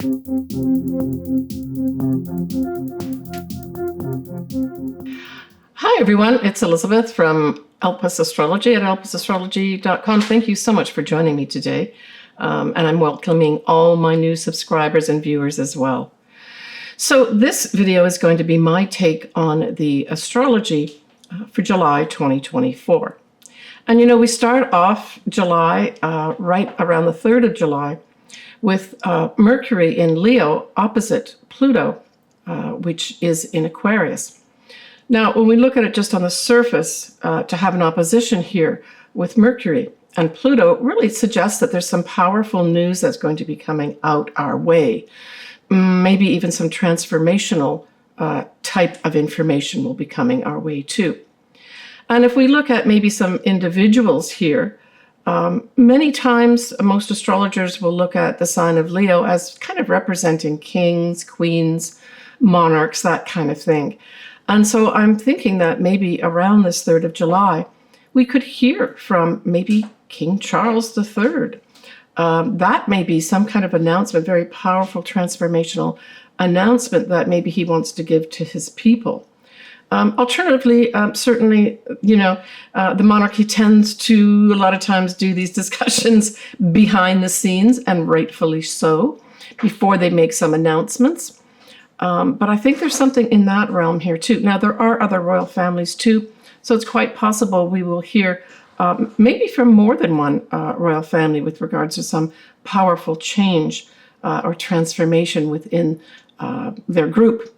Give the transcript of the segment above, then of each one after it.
Hi everyone, it's Elizabeth from Elpis Astrology at elpisastrology.com. Thank you so much for joining me today. And I'm welcoming all my new subscribers and viewers as well. So this video is going to be my take on the astrology for July 2024. And you know, we start off July right around the 3rd of July with Mercury in Leo opposite Pluto, which is in Aquarius. Now, when we look at it just on the surface, to have an opposition here with Mercury and Pluto really suggests that there's some powerful news that's going to be coming out our way. Maybe even some transformational type of information will be coming our way too. And if we look at maybe some individuals here, many times most astrologers will look at the sign of Leo as kind of representing kings, queens, monarchs, that kind of thing. And so I'm thinking that maybe around this 3rd of July, we could hear from maybe King Charles III. That may be some kind of announcement, very powerful transformational announcement that maybe he wants to give to his people. Alternatively, certainly, you know, the monarchy tends to a lot of times do these discussions behind the scenes, and rightfully so, before they make some announcements. But I think there's something in that realm here too. Now, there are other royal families too, so it's quite possible we will hear maybe from more than one royal family with regards to some powerful change or transformation within their group.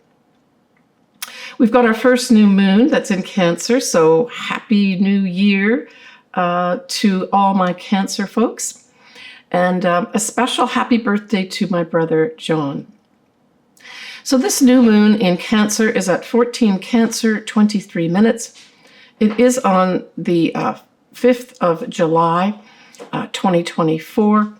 We've got our first new moon that's in Cancer, so happy new year to all my Cancer folks. And a special happy birthday to my brother John. So this new moon in Cancer is at 14 Cancer, 23 minutes. It is on the 5th of July, 2024.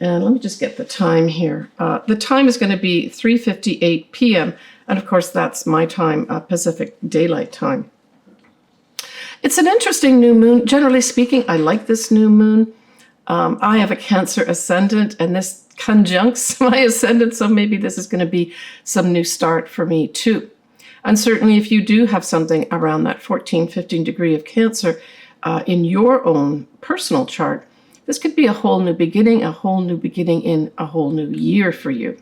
And let me just get the time here. The time is going to be 3:58 p.m. And of course, that's my time, Pacific Daylight Time. It's an interesting new moon. Generally speaking, I like this new moon. I have a Cancer ascendant, and this conjuncts my ascendant, so maybe this is going to be some new start for me too. And certainly if you do have something around that 14-15 degree of Cancer in your own personal chart, this could be a whole new beginning in a whole new year for you.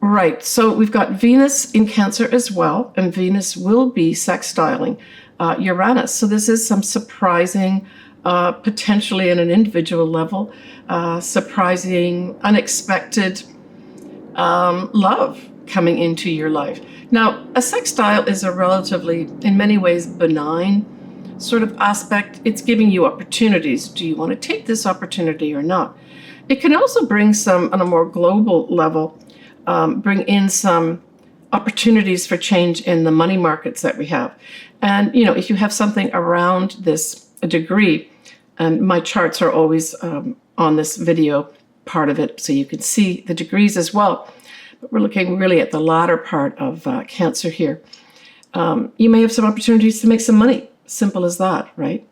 Right, so we've got Venus in Cancer as well, and Venus will be sextiling Uranus. So this is some surprising, potentially at an individual level, surprising, unexpected love coming into your life. Now, a sextile is a relatively, in many ways, benign sort of aspect. It's giving you opportunities. Do you want to take this opportunity or not? It can also bring some, on a more global level, bring in some opportunities for change in the money markets that we have. And, you know, if you have something around this degree, and my charts are always on this video part of it, so you can see the degrees as well. But we're looking really at the latter part of Cancer here. You may have some opportunities to make some money. Simple as that, right?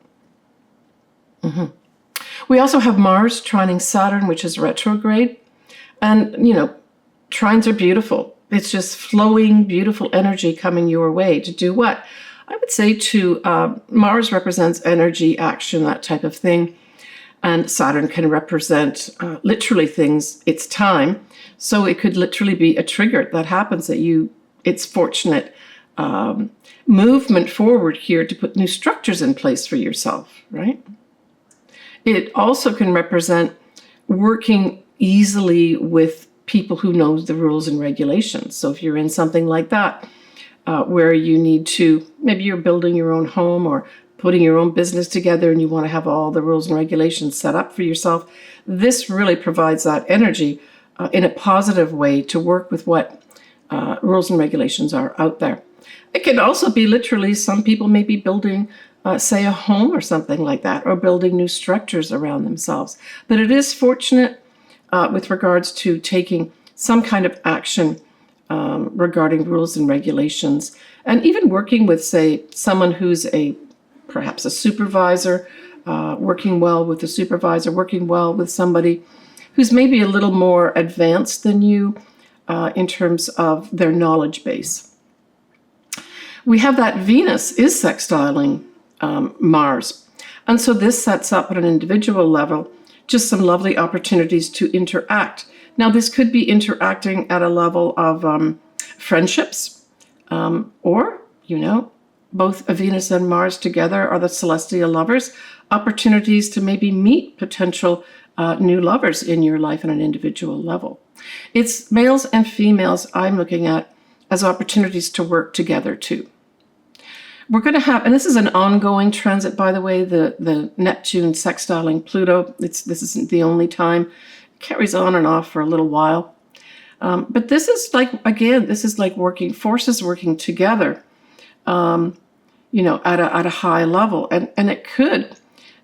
We also have Mars trining Saturn, which is retrograde. And, you know, trines are beautiful. It's just flowing, beautiful energy coming your way to do what? I would say to Mars represents energy, action, that type of thing. And Saturn can represent literally things, it's time. So it could literally be a trigger that happens that it's fortunate movement forward here to put new structures in place for yourself, right? It also can represent working easily with people who know the rules and regulations. So if you're in something like that, where you need to, maybe you're building your own home or putting your own business together and you want to have all the rules and regulations set up for yourself, this really provides that energy in a positive way to work with what rules and regulations are out there. It can also be literally, some people may be building, say, a home or something like that, or building new structures around themselves. But it is fortunate with regards to taking some kind of action regarding rules and regulations, and even working with, say, someone who's perhaps a supervisor, working well with the supervisor, working well with somebody who's maybe a little more advanced than you in terms of their knowledge base. We have that Venus is sextiling Mars. And so this sets up at an individual level just some lovely opportunities to interact. Now, this could be interacting at a level of friendships, or, both Venus and Mars together are the celestial lovers, opportunities to maybe meet potential new lovers in your life on an individual level. It's males and females I'm looking at as opportunities to work together too. We're going to have, and this is an ongoing transit, by the way, the Neptune sextiling Pluto. This isn't the only time. It carries on and off for a little while. But this is like working forces working together, at a high level. And it could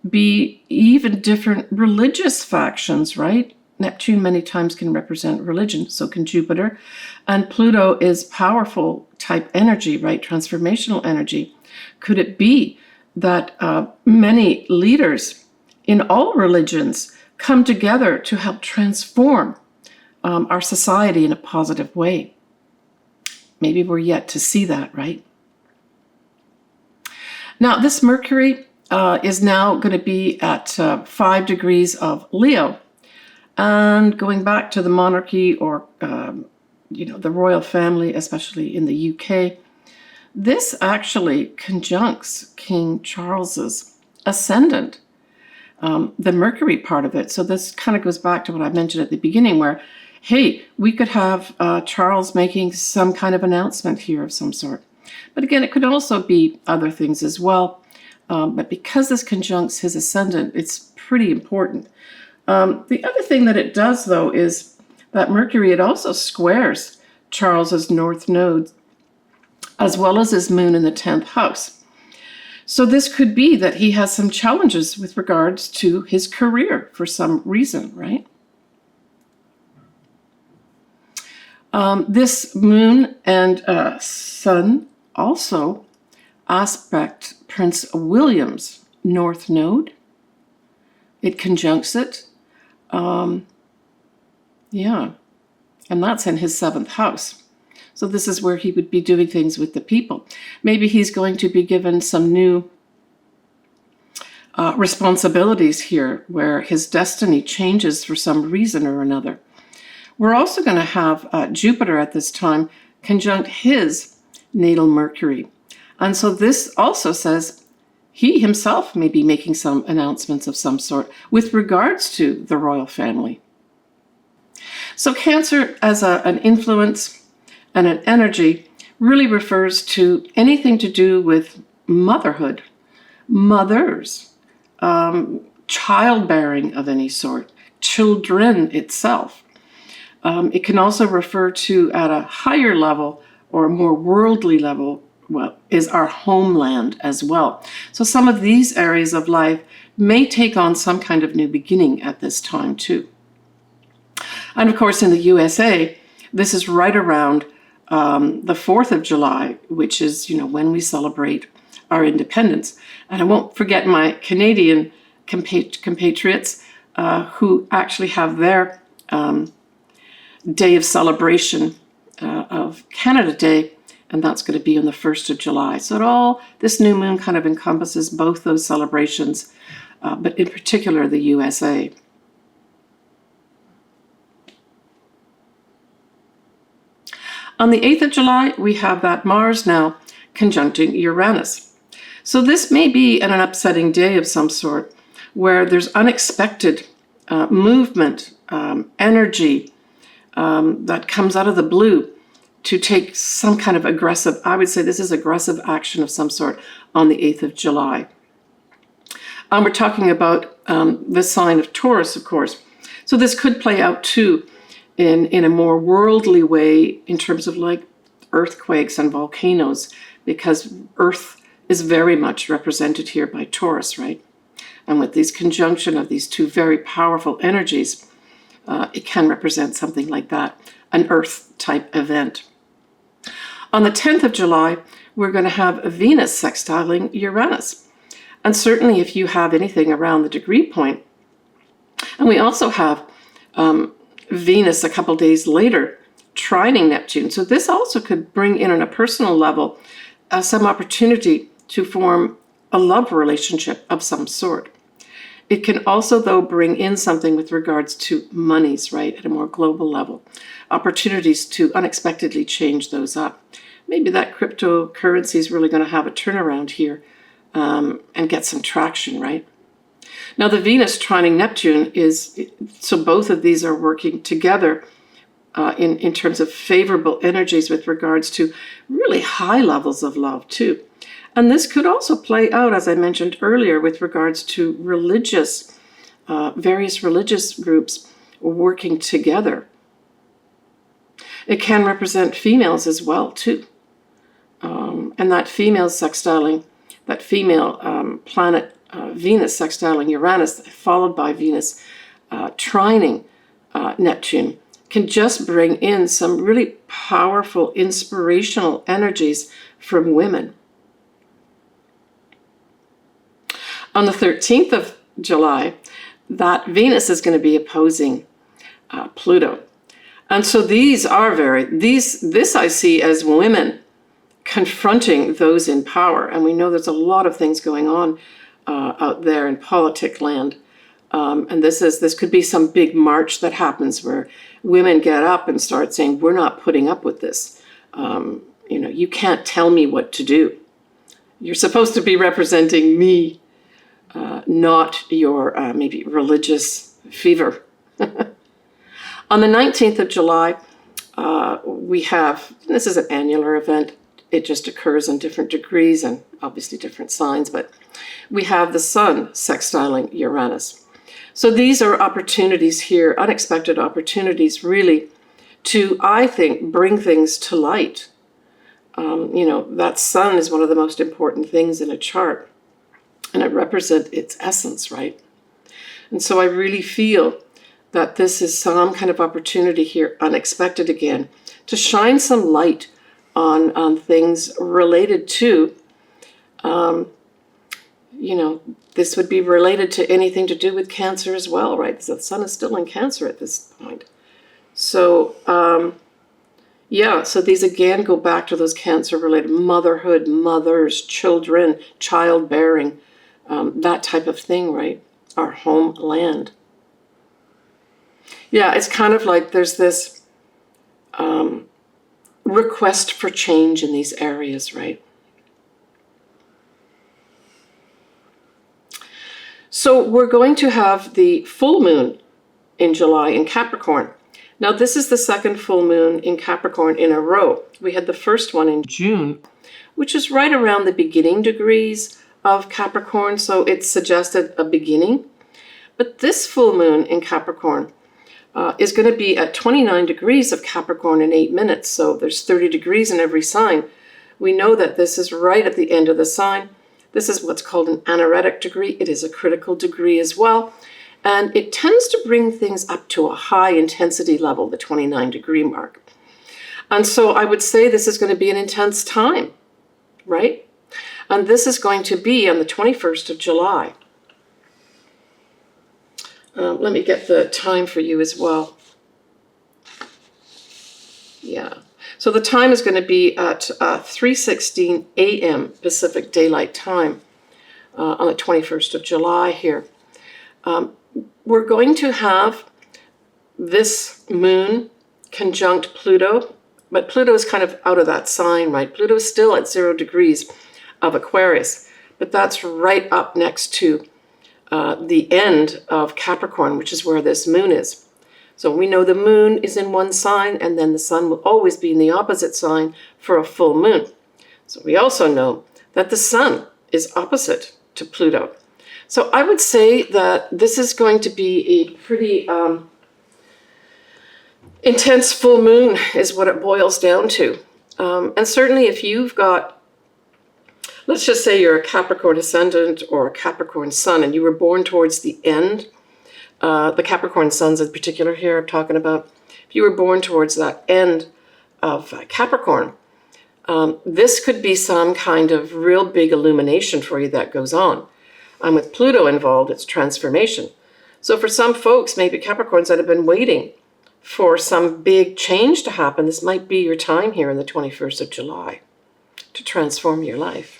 be even different religious factions, right? Neptune many times can represent religion, so can Jupiter. And Pluto is powerful type energy, right? Transformational energy. Could it be that many leaders in all religions come together to help transform our society in a positive way? Maybe we're yet to see that, right? Now, this Mercury is now going to be at 5 degrees of Leo. And going back to the monarchy or, the royal family, especially in the UK, this actually conjuncts King Charles's ascendant, the Mercury part of it. So this kind of goes back to what I mentioned at the beginning where, hey, we could have Charles making some kind of announcement here of some sort. But again, it could also be other things as well. But because this conjuncts his ascendant, it's pretty important. The other thing that it does, though, is that Mercury, it also squares Charles's north node, as well as his moon in the 10th house. So this could be that he has some challenges with regards to his career for some reason, right? This moon and sun also aspect Prince William's north node. It conjuncts it. And that's in his 7th house. So this is where he would be doing things with the people. Maybe he's going to be given some new responsibilities here where his destiny changes for some reason or another. We're also going to have Jupiter at this time conjunct his natal Mercury. And so this also says he himself may be making some announcements of some sort with regards to the royal family. So Cancer as an influence and an energy really refers to anything to do with motherhood, mothers, childbearing of any sort, children itself. It can also refer to at a higher level or a more worldly level, is our homeland as well. So some of these areas of life may take on some kind of new beginning at this time too. And of course, in the USA, this is right around the 4th of July, which is, when we celebrate our independence. And I won't forget my Canadian compatriots who actually have their day of celebration of Canada Day, and that's going to be on the 1st of July. So this new moon kind of encompasses both those celebrations, but in particular the USA. On the 8th of July, we have that Mars now conjuncting Uranus. So this may be an upsetting day of some sort where there's unexpected movement, energy that comes out of the blue to take some kind of aggressive, I would say this is aggressive action of some sort on the 8th of July. We're talking about the sign of Taurus, of course. So this could play out too in a more worldly way in terms of like earthquakes and volcanoes, because Earth is very much represented here by Taurus, right? And with this conjunction of these two very powerful energies, it can represent something like that, an Earth-type event. On the 10th of July, we're going to have Venus sextiling Uranus. And certainly if you have anything around the degree point, and we also have Venus a couple days later trining Neptune. So this also could bring in on a personal level some opportunity to form a love relationship of some sort. It can also, though, bring in something with regards to monies, right, at a more global level. Opportunities to unexpectedly change those up. Maybe that cryptocurrency is really going to have a turnaround here and get some traction, right? Now, the Venus trining Neptune is, so both of these are working together in terms of favorable energies with regards to really high levels of love, too. And this could also play out, as I mentioned earlier, with regards to religious, various religious groups working together. It can represent females as well, too. And that female sextiling, that female planet Venus sextiling Uranus, followed by Venus trining Neptune, can just bring in some really powerful, inspirational energies from women. On the 13th of July, that Venus is going to be opposing Pluto. And so this I see as women confronting those in power. And we know there's a lot of things going on out there in politic land. And this could be some big march that happens where women get up and start saying, we're not putting up with this. You can't tell me what to do. You're supposed to be representing me, not your maybe religious fever. On the 19th of July, we have, this is an annular event. It just occurs in different degrees and obviously different signs, but we have the Sun sextiling Uranus. So these are opportunities here, unexpected opportunities really to, I think, bring things to light. That Sun is one of the most important things in a chart, and it represents its essence, right? And so I really feel that this is some kind of opportunity here, unexpected again, to shine some light on things related to, this would be related to anything to do with Cancer as well, right? Because the Sun is still in Cancer at this point. So, so these again go back to those Cancer-related motherhood, mothers, children, childbearing, that type of thing, right? Our homeland. Yeah, it's kind of like there's this request for change in these areas, right? So we're going to have the full moon in July in Capricorn. Now, this is the second full moon in Capricorn in a row. We had the first one in June, which is right around the beginning degrees of Capricorn, so it suggested a beginning. But this full moon in Capricorn is going to be at 29 degrees of Capricorn in 8 minutes, so there's 30 degrees in every sign. We know that this is right at the end of the sign. This is what's called an anaretic degree. It is a critical degree as well. And it tends to bring things up to a high intensity level, the 29 degree mark. And so I would say this is going to be an intense time, right? And this is going to be on the 21st of July. Let me get the time for you as well. Yeah. So the time is going to be at 3:16 a.m. Pacific Daylight Time on the 21st of July here. We're going to have this moon conjunct Pluto, but Pluto is kind of out of that sign, right? Pluto is still at 0 degrees of Aquarius, but that's right up next to the end of Capricorn, which is where this moon is. So we know the moon is in one sign, and then the sun will always be in the opposite sign for a full moon. So we also know that the sun is opposite to Pluto. So I would say that this is going to be a pretty intense full moon is what it boils down to. And certainly if you've got, let's just say you're a Capricorn Ascendant or a Capricorn Sun, and you were born towards the end, the Capricorn Suns in particular here I'm talking about, if you were born towards that end of Capricorn, this could be some kind of real big illumination for you that goes on. And with Pluto involved, it's transformation. So for some folks, maybe Capricorns that have been waiting for some big change to happen, this might be your time here on the 21st of July to transform your life.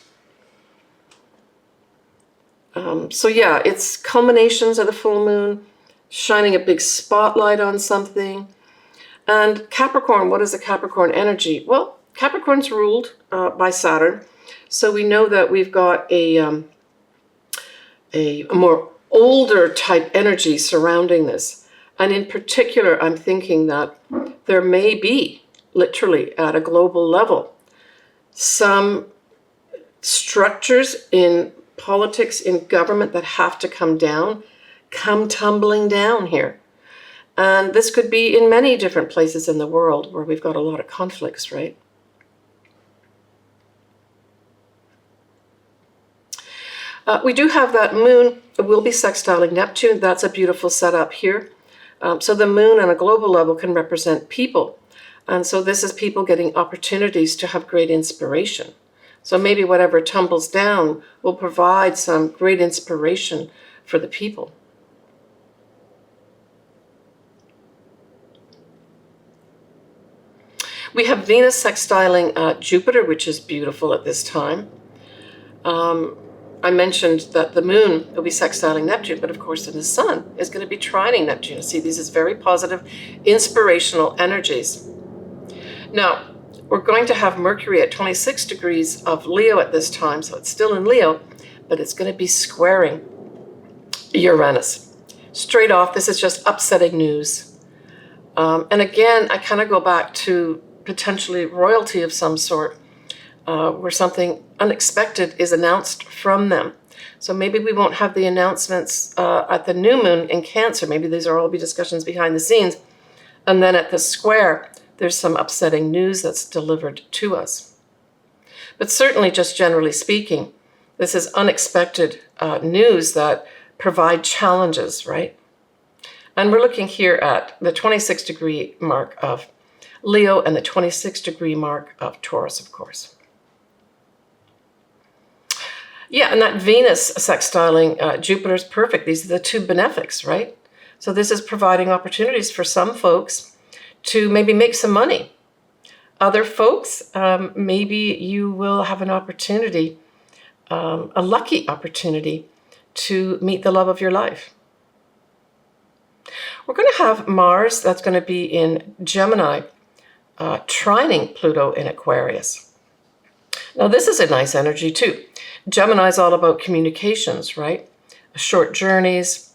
So yeah, it's culminations of the full moon, shining a big spotlight on something. And Capricorn, what is the Capricorn energy? Well, Capricorn's ruled by Saturn. So we know that we've got a more older type energy surrounding this. And in particular, I'm thinking that there may be, literally at a global level, some structures in politics, in government that have to come tumbling down here. And this could be in many different places in the world where we've got a lot of conflicts, right? We do have that moon. It will be sextiling Neptune. That's a beautiful setup here. So the moon on a global level can represent people. And so this is people getting opportunities to have great inspiration. So maybe whatever tumbles down will provide some great inspiration for the people. We have Venus sextiling Jupiter, which is beautiful at this time. I mentioned that the moon will be sextiling Neptune, but of course then the sun is going to be trining Neptune. See, these is very positive, inspirational energies. Now, we're going to have Mercury at 26 degrees of Leo at this time, so it's still in Leo, but it's going to be squaring Uranus. Straight off, this is just upsetting news. And again, I kind of go back to potentially royalty of some sort, where something unexpected is announced from them. So maybe we won't have the announcements at the new moon in Cancer. Maybe these will all be discussions behind the scenes. And then at the square, there's some upsetting news that's delivered to us. But certainly, just generally speaking, this is unexpected news that provide challenges, right? And we're looking here at the 26 degree mark of Leo and the 26 degree mark of Taurus, of course. Yeah, and that Venus sextiling Jupiter is perfect. These are the two benefics, right? So this is providing opportunities for some folks to maybe make some money. Other folks, maybe you will have an opportunity, a lucky opportunity to meet the love of your life. We're going to have Mars, that's going to be in Gemini, trining Pluto in Aquarius. Now this is a nice energy too. Gemini is all about communications, right? Short journeys,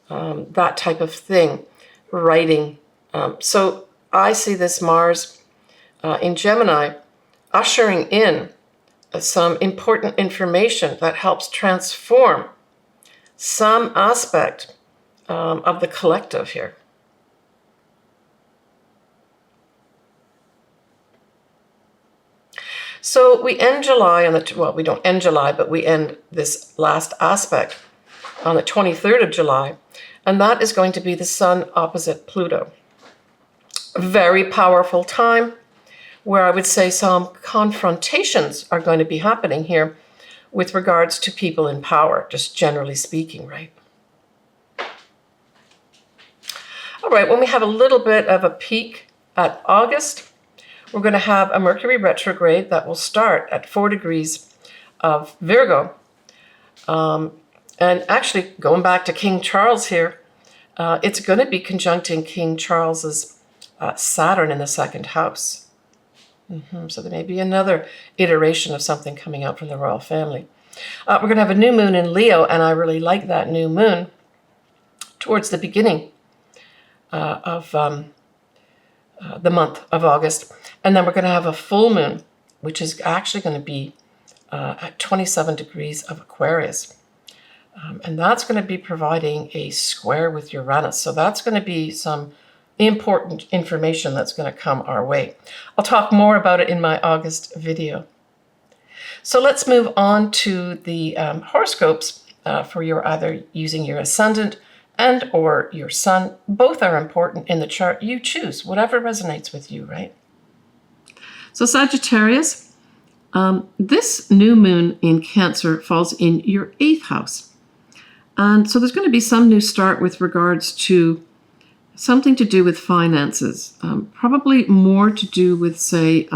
that type of thing, writing. So I see this Mars in Gemini ushering in some important information that helps transform some aspect of the collective here. So we end July on the, well, we don't end July, but we end this last aspect on the 23rd of July, and that is going to be the Sun opposite Pluto. A very powerful time where I would say some confrontations are going to be happening here with regards to people in power, just generally speaking, right? All right, when we have a little bit of a peek at August, we're going to have a Mercury retrograde that will start at 4 degrees of Virgo. And actually, going back to King Charles here, it's going to be conjuncting King Charles's Saturn in the second house. So there may be another iteration of something coming out from the royal family. We're going to have a new moon in Leo, and I really like that new moon towards the beginning of the month of August. And then we're going to have a full moon, which is actually going to be at 27 degrees of Aquarius. And that's going to be providing a square with Uranus. So that's going to be some important information that's going to come our way. I'll talk more about it in my August video. So let's move on to the horoscopes for your either using your ascendant and or your sun. Both are important in the chart. You choose whatever resonates with you, right? So Sagittarius, this new moon in Cancer falls in your 8th house. And so there's going to be some new start with regards to something to do with finances, probably more to do with, say,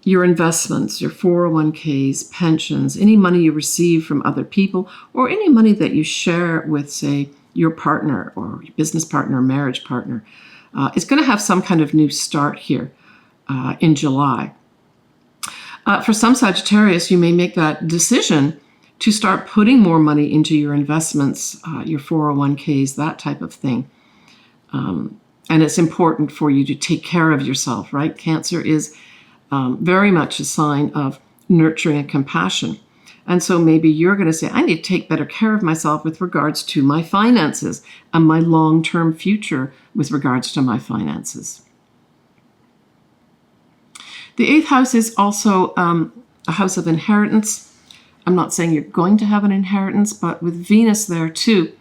your investments, your 401ks, pensions, any money you receive from other people, or any money that you share with, say, your partner or your business partner, marriage partner. It's going to have some kind of new start here in July. For some Sagittarius, you may make that decision to start putting more money into your investments, your 401ks, that type of thing. And it's important for you to take care of yourself, right? Cancer is very much a sign of nurturing and compassion. And so maybe you're going to say, I need to take better care of myself with regards to my finances and my long-term future with regards to my finances. The 8th house is also a house of inheritance. I'm not saying you're going to have an inheritance, but with Venus there too,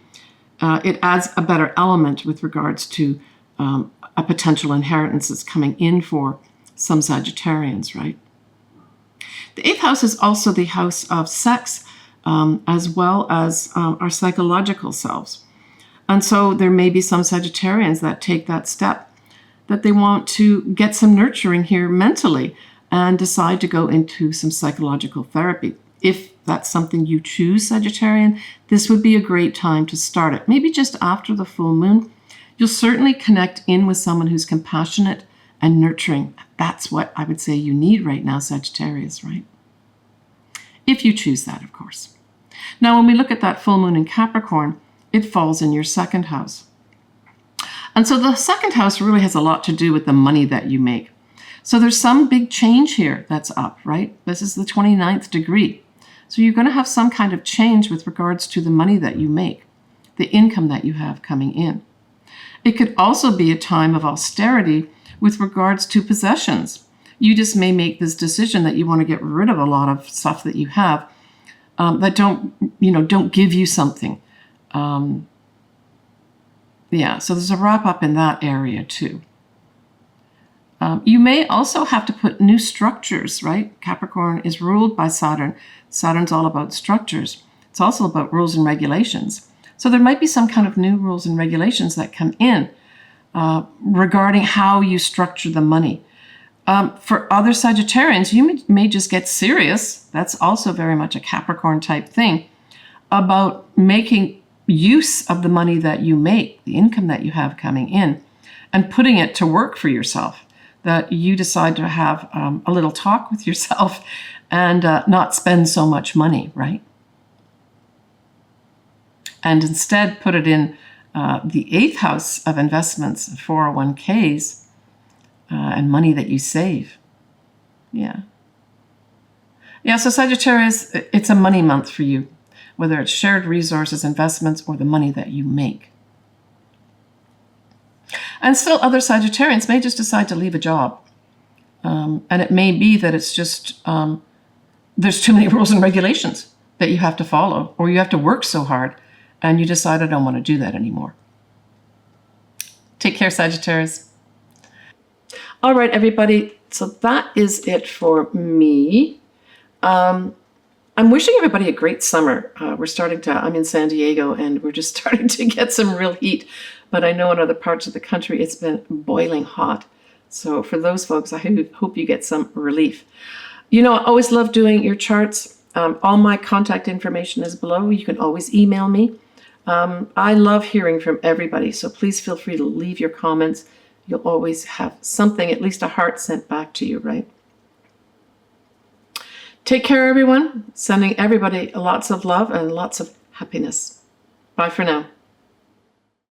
it adds a better element with regards to a potential inheritance that's coming in for some Sagittarians, right? The 8th house is also the house of sex, as well as our psychological selves. And so there may be some Sagittarians that take that step, that they want to get some nurturing here mentally and decide to go into some psychological therapy. If that's something you choose, Sagittarian, this would be a great time to start it. Maybe just after the full moon. You'll certainly connect in with someone who's compassionate and nurturing. That's what I would say you need right now, Sagittarius, right? If you choose that, of course. Now, when we look at that full moon in Capricorn, it falls in your 2nd house. And so the 2nd house really has a lot to do with the money that you make. So there's some big change here that's up, right? This is the 29th degree. So you're going to have some kind of change with regards to the money that you make, the income that you have coming in. It could also be a time of austerity with regards to possessions. You just may make this decision that you want to get rid of a lot of stuff that you have that don't give you something. So there's a wrap up in that area too. You may also have to put new structures, right? Capricorn is ruled by Saturn. Saturn's all about structures. It's also about rules and regulations. So there might be some kind of new rules and regulations that come in regarding how you structure the money. For other Sagittarians, you may just get serious. That's also very much a Capricorn type thing about making use of the money that you make, the income that you have coming in, and putting it to work for yourself. That you decide to have a little talk with yourself and not spend so much money, right? And instead put it in the 8th house of investments, 401ks, and money that you save. Yeah, so Sagittarius, it's a money month for you, whether it's shared resources, investments, or the money that you make. And still other Sagittarians may just decide to leave a job. And it may be that it's just, there's too many rules and regulations that you have to follow, or you have to work so hard, and you decide, I don't want to do that anymore. Take care, Sagittarius. All right, everybody. So that is it for me. I'm wishing everybody a great summer. I'm in San Diego, and we're just starting to get some real heat. But I know in other parts of the country, it's been boiling hot. So for those folks, I hope you get some relief. I always love doing your charts. All my contact information is below. You can always email me. I love hearing from everybody. So please feel free to leave your comments. You'll always have something, at least a heart, sent back to you, right? Take care, everyone. Sending everybody lots of love and lots of happiness. Bye for now.